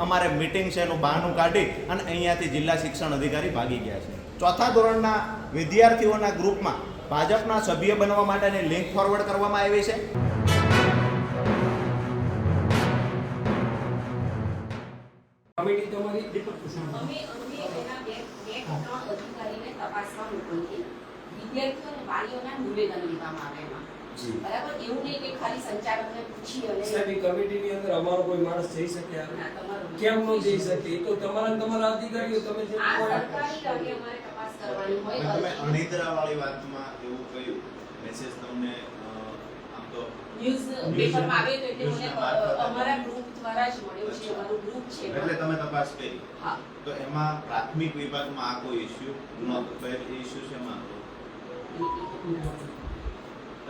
અમારે મીટિંગ છે એનું બહાનું કાઢી અને અહીંયાથી જિલ્લા શિક્ષણ અધિકારી ભાગી ગયા છે. ચોથા ધોરણના વિદ્યાર્થીઓના ગ્રુપમાં ભાજપના સભ્ય બનવા માટેની લિંક ફોરવર્ડ કરવામાં આવી છે. કમિટી તમારી અમે એના બે ત્રણ અધિકારીને તપાસવા મોકલીએ. વિદ્યાર્થીઓ અને વાલીઓના નિવેદન લેવામાં આવે એમાં. બરાબર, એવું નહીં કે ખાલી સંચાલકને પૂછી અને સાહેબ કમિટીની અંદર અમારો કોઈ માણસ જઈ શકે? ના, તમારું કેમ ન જઈ શકે? એ તો તમારા અધિકારીઓ તમે જે આ સરકારી લાગે અમારે તપાસ કરવાની હોય. તમે અનિદ્રાવાળી વાતમાં એવું કહ્યું મેસેજ તમને આમ તો ન્યૂઝ પેપરમાં આવે તો એટલે મને અમારા ગ્રુપ દ્વારા જ મળ્યો છે. અમારું ગ્રુપ છે એટલે તમે તપાસ કરી. હા. તો એમાં પ્રાથમિક વિભાગમાં આ કોઈ ઇશ્યુ નહોતો. ઇશ્યુ છે એમાં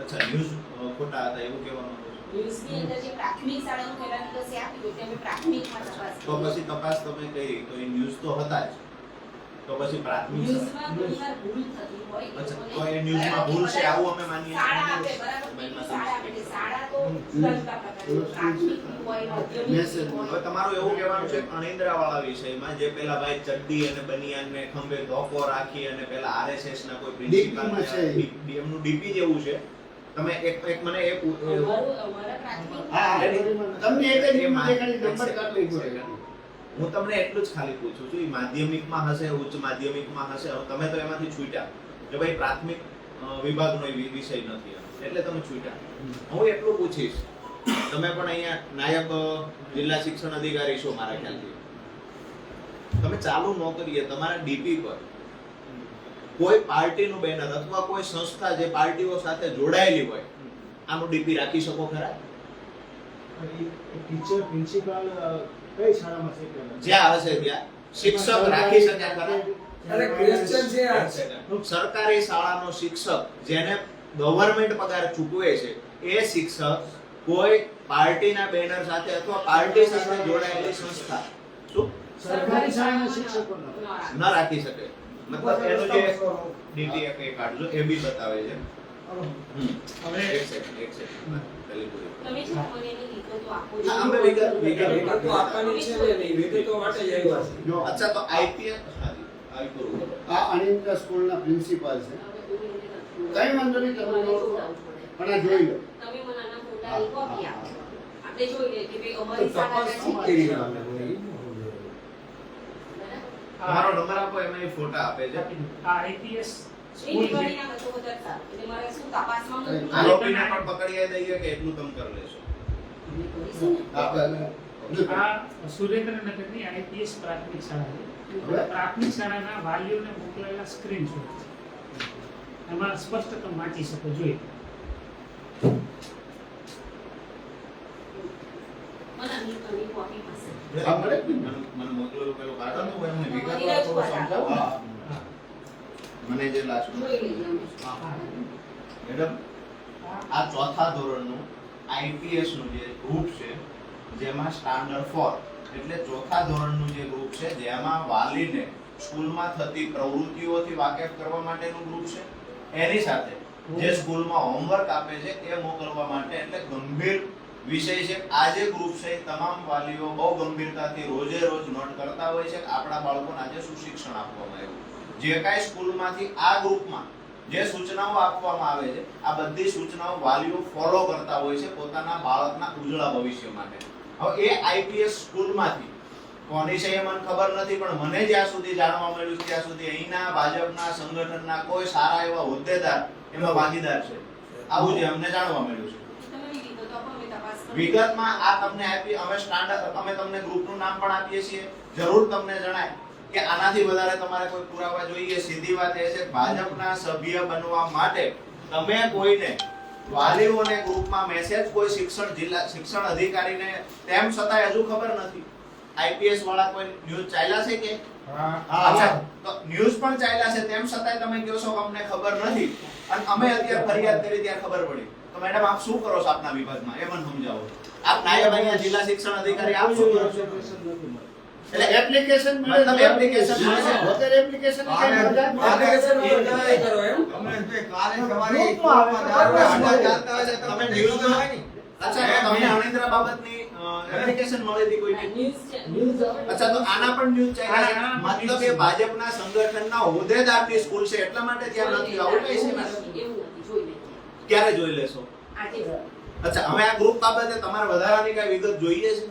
અચ્છા ન્યૂઝ ખોટા હતા એવું કહેવાનું હતું. ન્યૂઝની અંદર જે પ્રાથમિક શાળાનું પહેલા દિવસે આપ્યું એટલે અમે પ્રાથમિકમાં તપાસ તો પછી તપાસ તમે કરી તો એ ન્યૂઝ તો હતા જ. તો પછી પ્રાથમિક ન્યૂઝમાં ઘણીવાર ભૂલ થતી હોય. અચ્છા તો એ ન્યૂઝમાં ભૂલ છે આવું અમે માનીએ શાળા આપે બરાબર, શાળા આપે એટલે શાળા તો ગણતા પ્રકારની પ્રાથમિક હોય માધ્યમિક હોય. હવે તમારું એવું કહેવાનું છે કે અણિંદ્રાવાળા વિષયમાં જે પેલા ભાઈ ચડ્ડી અને બનિયાન ને ખંભે ધોકો રાખી અને પેલા આરએસએસ ના કોઈ પ્રિન્સિપાલ એમનું ડીપી જેવું છે. તમે એક મને એક અમારા પ્રાથમિક તમને એક જ દેખાડી નંબર કાઢી પડે. હું તમને એટલું જ ખાલી પૂછું છું એ માધ્યમિકમાં હશે ઉચ્ચ માધ્યમિકમાં હશે. હવે તમે તો એમાંથી છૂટ્યા કે ભાઈ પ્રાથમિક વિભાગનો વિષય નથી એટલે તમે છૂટ્યા. હું એટલું પૂછીશ તમે પણ અહીંયા નાયબ જિલ્લા શિક્ષણ અધિકારી છો મારા ખ્યાલથી. તમે ચાલુ નોકરીએ તમારા ડીપી પર કોઈ પાર્ટીનું બેનર અથવા કોઈ સંસ્થા જે પાર્ટીઓ સાથે જોડાયેલી હોય આનું ડીપી રાખી શકો ખરા? ટીચર પ્રિન્સિપાલ કઈ શાળામાં છે કે જ્યાં હશે ત્યાં શિક્ષક રાખી શકે ખરા? અરે ક્વેશ્ચન છે આ છે. સરકારી શાળાનો શિક્ષક જેને ગવર્નમેન્ટ પગાર ચૂકવે છે એ શિક્ષક કોઈ પાર્ટીના બેનર સાથે અથવા પાર્ટી સાથે જોડાયેલી સંસ્થા શું સરકારી શાળાના શિક્ષકો ન રાખી શકે? મતલબ એનો જે ડીટીએફ એ કાઢજો એ બી બતાવે છે. હવે એક સેકન્ડ પહેલી પૂરી તમે જે મને એની વિગતો આપો છો. હા, અમે વિગતો વિગતો આપવાની છે ને નહીં વિગતો માટે જ આવ્યા છે. જો અચ્છા તો આઈપીએસ આવી પૂરું કરો. આ અનિન્દ્ર સ્કૂલના પ્રિન્સિપાલ છે. કઈ વાંધો નહીં તમે પણ આ જોઈ લો. તમે મને આના ફોટાની કોપી આપો. આપણે જોઈ લઈએ કે ભાઈ અમારી તપાસ શાળાના શું છે. કરી રહ્યા છે? તમારો નંબર આપો એમાં એ ફોટા આપે છે. આ આઈપીએસ એની ઘડીના બધો વધારે સારું. એટલે મારે શું તપાસમાં મોકલવું? આરોપીને પણ પકડી દઈએ કે એટલું તમે કરી લેશો? અમે કરીશું ને. આ સુરેન્દ્રનગરની આઈપીએસ પ્રાથમિક શાળા છે. પ્રાથમિક શાળાના વાલીઓને મોકલેલા સ્ક્રીનશોટ છે. એમાં સ્પષ્ટ તમે વાંચી શકો જોઈએ. મને આની કોપી પાસે. હા, મળે જ ને. મને મોકલેલું પેલું કાર્ટૂન હું એમને વિગતવાર મને થોડું સમજાવો. હા. મને જે લાસ્ટ જોઈ લઈએ અમે. મેડમ આ ચોથા ધોરણનું આઈપીએસ નું જે ગ્રુપ છે જેમાં સ્ટાન્ડર્ડ 4 એટલે ચોથા ધોરણનું જે ગ્રુપ છે જેમાં વાલીને સ્કૂલમાં થતી પ્રવૃત્તિઓથી વાકેફ કરવા માટેનું ગ્રુપ છે એની સાથે જે સ્કૂલમાં હોમવર્ક આપે છે એ મોકલવા માટે એટલે ગંભીર વિષય છે. આ જે ગ્રુપ છે એ તમામ વાલીઓ બહુ ગંભીરતાથી રોજે રોજ નોટ કરતા હોય છે કે આપણા બાળકોને આજે શું શિક્ષણ આપવામાં આવ્યું. જે કાંઈ સ્કૂલમાંથી આ ગ્રુપમાં જે સૂચનાઓ આપવામાં આવે છે આ બધી સૂચનાઓ વાલીઓ ફોલો કરતા હોય છે પોતાના બાળકના ઉજ્જવળ ભવિષ્ય માટે. હવે એ આઈપીએસ સ્કૂલમાંથી કોની છે એ મને ખબર નથી પણ મને જ્યાં સુધી જાણવા મળ્યું ત્યાં સુધી અહીંના ભાજપના સંગઠનના કોઈ સારા એવા હોદ્દેદાર એમાં ભાગીદાર છે આવું જે અમને જાણવા મળ્યું છે. તમે વિગતો આપો, અમે તપાસ કરીએ. વિગતમાં આ તમને આપી અમે સ્ટાન્ડર્ડ અમે તમને ગ્રુપનું નામ પણ આપીએ છીએ. જરૂર તમને જણાય કે આનાથી વધારે તમારે કોઈ પુરાવા જોઈએ. સીધી વાત એ છે ભાજપના સભ્ય બનવા માટે તમે કોઈને વાલીઓને ગ્રુપમાં મેસેજ કોઈ જિલ્લા શિક્ષણ અધિકારીને તેમ છતાંય હજુ ખબર નથી. આઈપીએસ વાળા કોઈ ન્યૂઝ ચાલ્યા છે કે અચ્છા તો ન્યૂઝ પણ ચાલ્યા છે તેમ છતાંય તમે કહો છો કે અમને ખબર નથી અને અમે અત્યારે ફરિયાદ કરી ત્યારે ખબર પડી. તો મેડમ આપ શું કરો છો આપના વિભાગમાં એ મને સમજાવો. આપ નાયબ અહીંયા જિલ્લા શિક્ષણ અધિકારી આપ શું કરો છો? એટલે એપ્લિકેશન મતલબ એપ્લિકેશન મળે છે. વગર એપ્લિકેશન એપ્લિકેશન વધારે કરો એમ. અમને જે કાલે સવારે ગ્રુપમાં આવે. ચાલતા હોય છે તમે ન્યૂઝમાં અચ્છા તમે અણિન્દ્રા બાબતની એપ્લિકેશન મળી હતી કોઈને? ન્યૂઝ અચ્છા, તો આના પણ ન્યૂઝ ચાલ્યા છે. મતલબ એ ભાજપના સંગઠનના હોદ્દેદારની સ્કૂલ છે એટલા માટે ત્યાં નથી. આવું કઈ છે મેડમ? એવું નથી, જોઈ લેજો. ક્યારે જોઈ લેશો? આજે અચ્છા, હવે આ ગ્રુપ બાબતે તમારે વધારાની કઈ વિગત જોઈએ છે?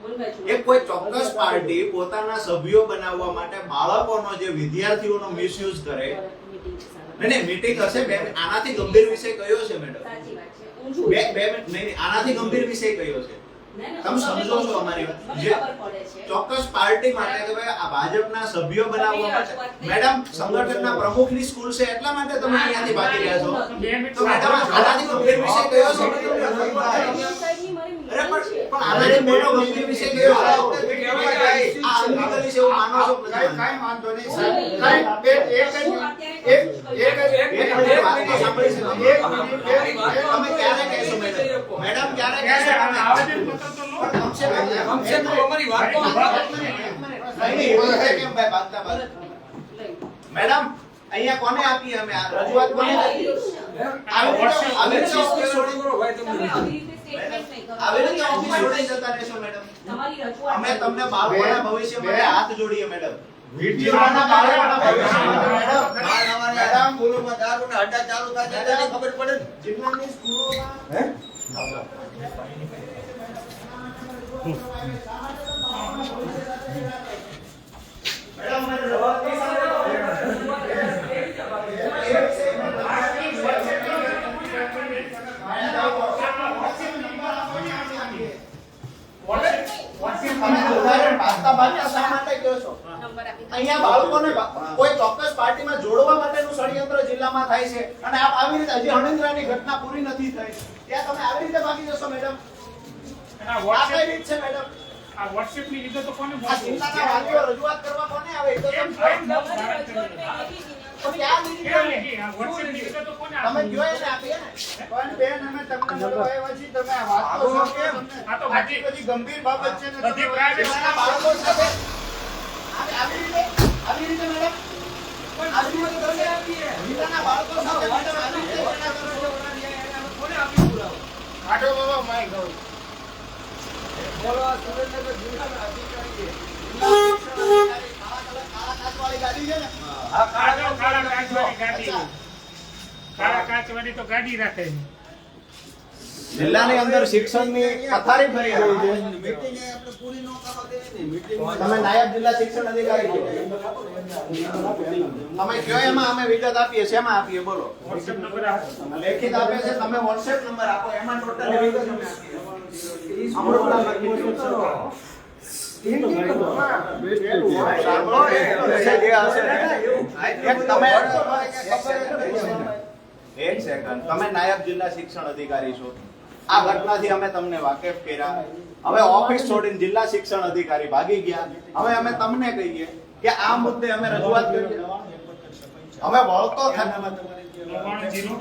બોલવા એક કોઈ ચોક્કસ પાર્ટી પોતાના સભ્યો બનાવવા માટે બાળકોનો જે વિદ્યાર્થીઓનો મિસયુઝ કરે. મીટિંગ છે સાહેબ. નહીં, મીટિંગ હશે બેન. આનાથી ગંભીર વિષય કયો છે મેડમ? સાચી વાત છે. હું બે જોઉં. બે મિનિટ. નહીં, આનાથી ગંભીર વિષય કયો છે? ના, ના, તમે સમજો છો અમારી વાત? મને જે ખબર પડે છે. ચોક્કસ પાર્ટી માટે કે ભાઈ આ ભાજપના સભ્યો બનાવવા માટે મેડમ સંગઠનના પ્રમુખની સ્કૂલ છે એટલા માટે તમે અહીંયાથી ભાગી રહ્યા છો. બે મિનિટ તો મેડમ આનાથી ગંભીર વિષય કયો છે? સાહેબની મારી અરે meeting છે. પણ આનાથી મોટો ગંભીર વિષય કયો છે? આ અનલીગલી છે એવું માનો છો? કાંઈ વાંધો નહીં સાહેબ. કાંઈ એક હું જ અત્યારે એક મિનિટ વાત તો સાંભળી છે તમે. તમે ક્યારે કહેશો મેડમ? મેડમ ક્યારે કહેશો તમે? આવેદન પત્ર તો લો. પણ કમસે કમ અમારી વાત તો નહીં, એવું છે કેમ ભાઈ ભાગતા ભાગતા? લઈ. મેડમ અહીંયા કોને આપી અમે આ રજૂઆત કોને મેં કરી? આવી રીતે આવી રીતે તમે આવી રીતે statement નહીં કરો. આવી રીતે ઓફિસ છોડી જતા રહેશો મેડમ. તમારી રજૂઆત અમે તમને બાળકોના ભવિષ્ય માટે હાથ જોડીએ મેડમ. વિદ્યાર્થીઓના બાળકોના ભવિષ્ય માટે મેડમ, મેડમ, બોલોમાં દારૂના અડ્ડા ચાલુ થાય છે તેને ખબર પડે ને. જિલ્લાની સ્કૂલોમાં મેડમ મને જવાબની ઉદાહરણ ભાગતા ભાગતા શા માટે કહો છો? નંબર આપી દો. અહીંયા બાળકોને કોઈ ચોક્કસ પાર્ટીમાં જોડવા માટેનું ષડયંત્ર જિલ્લામાં થાય છે અને આપ આવી રીતે હજી હણિંદ્રાની ઘટના પૂરી નથી થઈ ત્યાં તમે આવી રીતે ભાગી જશો મેડમ? આ આ કઈ WhatsApp રીત છે મેડમ? આ WhatsApp ની વિગતો કોને આ મોકલો? જિલ્લાના વાલીઓ રજૂઆત કરવા કોને આવે? એ તો એમ તમે ભાઈ, કહો. તમારી રજૂઆત મેં લીધી ને. તો ક્યાં લીધી ક્યાં તમે? લીધી? આ WhatsApp ની વિગતો કોને તમે આપી? કયો એને આપીએ ને. પણ બેન અમે તમને મળવા આવ્યા છીએ તમે આ વાત તો છો કેમ? આ તો આટલી બધી ગંભીર બાબત છે ને બધી તમે private જિલ્લાના બાળકો સાથે આવી રીતે મેડમ આવી રીતે તમે જિલ્લાના બાળકો સાથે મેડમ આવી રીતે ઝઘડા કરો છો. આટો બાબા માય ગૌ બોલો આ સુરેન્દ્રનગર જિલ્લાના અધિકારી છે. કાળા કાચવાળી ગાડી છે ને? આ કાળા કાચવાળી ગાડી. કાળા કાચવાળી તો ગાડી રાખે છે. જિલ્લાની અંદર શિક્ષણની પથારી ફરી ગઈ છે. મીટિંગ આપણે પૂરી ન કરવા દે ને મીટિંગમાં તમે નાયબ જિલ્લા શિક્ષણ અધિકારી છો. તમે કયો એમાં અમે વિગત આપીએ છે એમાં આપીએ બોલો. WhatsApp નંબર આપો. લેખિત આપે છે તમે WhatsApp નંબર આપો એમાં ટોટલ વિગત અમે આપીએ. અમૃતલાલ લખી દો. સાંભળો, એક તો છે જે હશે ને, એક તમે એક સેકન્ડ તમે નાયબ જિલ્લા શિક્ષણ અધિકારી છો. આ ઘટનાથી અમે તમને વાકેફ કર્યા. હવે ઓફિસ છોડીને જિલ્લા શિક્ષણ અધિકારી ભાગી ગયા. હવે અમે તમને કહીએ કે આ મુદ્દે અમે રજૂઆત કરીએ. હવે વળતો થાય 91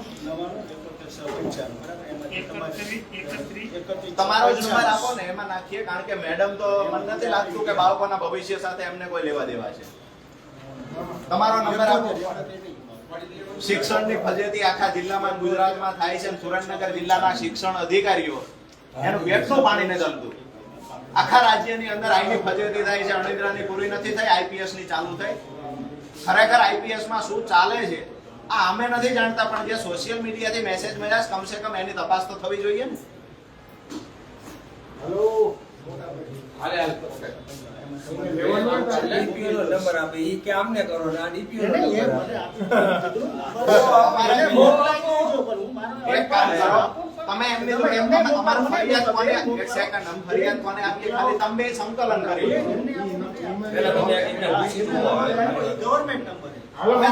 તમારો જ નંબર આપો ને એમાં નાખીએ કારણ કે મેડમ તો મને નથી લાગતું કે બાળકોના ભવિષ્ય સાથે એમને કોઈ લેવા દેવા છે. તમારો નંબર આપો. શિક્ષણની ફજેતી આખા જિલ્લામાં ગુજરાતમાં થાય છે અને સુરેન્દ્રનગર જિલ્લાના શિક્ષણ અધિકારીઓ એનું વેઠું પાણી ને ચાલતું. આખા રાજ્યની અંદર આઈની ફજેતી થાય છે, અણિદ્રાની પૂરી નથી થઈ, આઈપીએસ ની ચાલુ થઈ. ખરેખર આઈપીએસ માં શું ચાલે છે આ અમે નથી જાણતા પણ જે સોશિયલ મીડિયાથી મેસેજ મળ્યા છે કમસે કમ એની તપાસ તો થવી જોઈએ ને. હેલો હાલે હાલે ડીપીઓ નો નંબર આપે ઈ કે આમને કરો ને આ ડીપીઓ નો નંબર એક કામ કરો તમે એમની જોડે અમારું ફરિયાદ કોને એક સેકન્ડ અમે ફરિયાદ કોને આપીએ ખાલી તમે બે સંકલન કરી લો. પેલા તમે એમને ગવર્નમેન્ટ નંબર અમે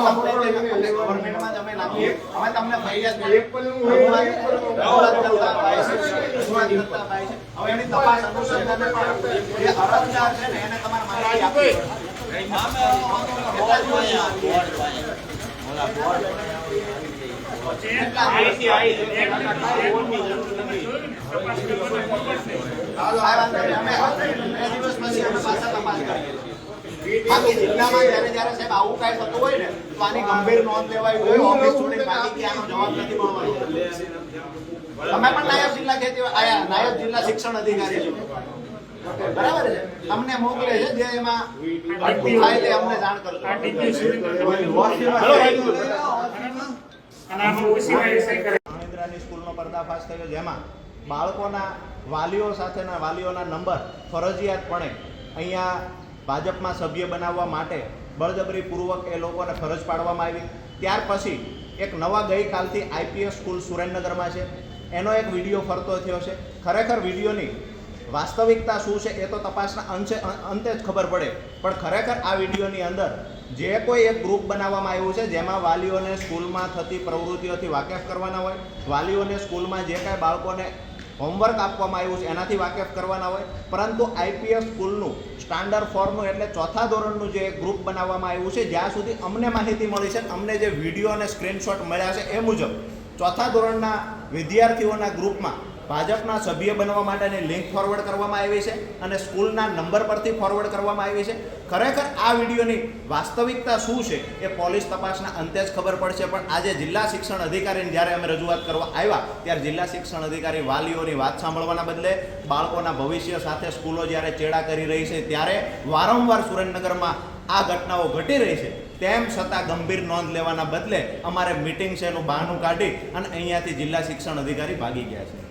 તમને ગવર્નમેન્ટમાં તમે નાખીએ અમે તમને ફરિયાદ કરીએ. રજૂઆત કરતા હોય છે. હવે એની તપાસ અનુસંધાને પણ જે અરજદાર છે ને એને તમારે માહિતી આપવી બાકી જિલ્લામાં જ્યારે જ્યારે સાહેબ આવું કાંઈ થતું હોય ને તો આની ગંભીર નોંધ લેવાય જોઈએ. ઓફિસ છોડીને ભાગી ગયા આનો જવાબ નથી મળવાનો. તમે પણ નાયબ જિલ્લા ખેતી આયા નાયબ જિલ્લા શિક્ષણ અધિકારી છો બરાબર છે અમને મોકલે છે જે એમાં થાય તે અમને જાણ કરજો આ DPS અને આમાં ઓસીમાં એસઆઈ કરે મહેન્દ્રાની સ્કૂલનો પર્દાફાશ થયો જેમાં બાળકોના વાલીઓ સાથેના વાલીઓના નંબર ફરજિયાતપણે અહીંયા ભાજપમાં સભ્ય બનાવવા માટે બળજબરીપૂર્વક એ લોકોને ફરજ પાડવામાં આવી ત્યાર પછી એક નવા ગઈકાલથી આઈપીએસ સ્કૂલ સુરેન્દ્રનગરમાં છે એનો એક વિડીયો ફરતો થયો છે ખરેખર વિડીયોની વાસ્તવિકતા શું છે એ તો તપાસના અંતે જ ખબર પડે પણ ખરેખર આ વિડીયોની અંદર જે કોઈ એક ગ્રુપ બનાવવામાં આવ્યું છે જેમાં વાલીઓને સ્કૂલમાં થતી પ્રવૃત્તિઓથી વાકેફ કરવાના હોય વાલીઓને સ્કૂલમાં જે કાંઈ બાળકોને હોમવર્ક આપવામાં આવ્યું છે એનાથી વાકેફ કરવાના હોય પરંતુ આઈપીએસ સ્કૂલનું સ્ટાન્ડર્ડ 4નું એટલે ચોથા ધોરણનું જે ગ્રુપ બનાવવામાં આવ્યું છે જ્યાં સુધી અમને માહિતી મળી છે અમને જે વિડીયો અને સ્ક્રીનશોટ મળ્યા છે એ મુજબ ચોથા ધોરણના વિદ્યાર્થીઓના ગ્રુપમાં ભાજપના સભ્ય બનવા માટેની લિંક ફોરવર્ડ કરવામાં આવી છે અને સ્કૂલના નંબર પરથી ફોરવર્ડ કરવામાં આવી છે ખરેખર આ વિડીયોની વાસ્તવિકતા શું છે એ પોલીસ તપાસના અંતે જ ખબર પડશે પણ આજે જિલ્લા શિક્ષણ અધિકારીને જ્યારે અમે રજૂઆત કરવા આવ્યા ત્યારે જિલ્લા શિક્ષણ અધિકારી વાલીઓની વાત સાંભળવાના બદલે બાળકોના ભવિષ્ય સાથે સ્કૂલો જ્યારે ચેડા કરી રહી છે ત્યારે વારંવાર સુરેન્દ્રનગરમાં આ ઘટનાઓ ઘટી રહી છે તેમ છતાં ગંભીર નોંધ લેવાના બદલે અમારે મિટિંગ છે એનું બહાનું કાઢી અને અહીંયાથી જિલ્લા શિક્ષણ અધિકારી ભાગી ગયા છે